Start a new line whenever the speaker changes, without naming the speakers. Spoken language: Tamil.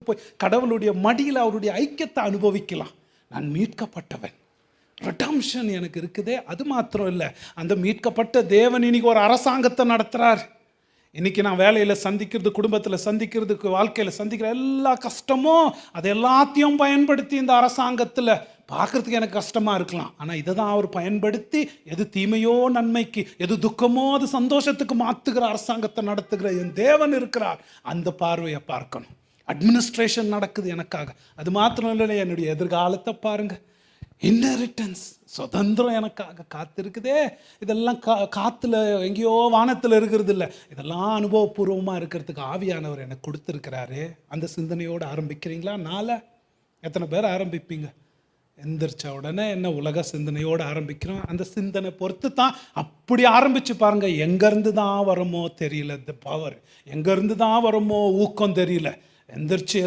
போய் கடவுளுடைய மடியில் அவருடைய ஐக்கியத்தை அனுபவிக்கலாம். நான் மீட்கப்பட்டவன், ரெடம்ஷன் எனக்கு இருக்குதே. அது மாத்திரம் இல்லை, அந்த மீட்கப்பட்ட தேவன் இன்னைக்கு ஒரு அரசாங்கத்தை நடத்துகிறார். இன்றைக்கி நான் வேலையில் சந்திக்கிறது, குடும்பத்தில் சந்திக்கிறதுக்கு, வாழ்க்கையில் சந்திக்கிற எல்லா கஷ்டமும் அது எல்லாத்தையும் பயன்படுத்தி இந்த அரசாங்கத்தில் பார்க்குறதுக்கு எனக்கு கஷ்டமாக இருக்கலாம். ஆனால் இதை தான் அவர் பயன்படுத்தி எது தீமையோ நன்மைக்கு, எது துக்கமோ அது சந்தோஷத்துக்கு மாற்றுகிற அரசாங்கத்தை நடத்துகிற என் தேவன் இருக்கிறார். அந்த பார்வையை பார்க்கணும். அட்மினிஸ்ட்ரேஷன் நடக்குது எனக்காக. அது மாத்திரம் இல்லை, என்னுடைய எதிர்காலத்தை பாருங்கள். இன்ஹெரிட்டன்ஸ், சுதந்திரம் எனக்காக காத்திருக்குதே. இதெல்லாம் காற்றுல எங்கேயோ வானத்தில் இருக்கிறது இல்லை, இதெல்லாம் அனுபவபூர்வமாக இருக்கிறதுக்கு ஆவியானவர் எனக்கு கொடுத்துருக்கிறாரு. அந்த சிந்தனையோடு ஆரம்பிக்கிறீங்களா? எத்தனை பேர் ஆரம்பிப்பீங்க? எந்திரிச்ச உடனே என்ன உலக சிந்தனையோடு ஆரம்பிக்கிறோம். அந்த சிந்தனை பொறுத்து தான். அப்படி ஆரம்பித்து பாருங்கள், எங்கேருந்து தான் வருமோ தெரியல. இந்த பவர் எங்கேருந்து தான் வருமோ ஊக்கம் தெரியல. எந்திரிச்சு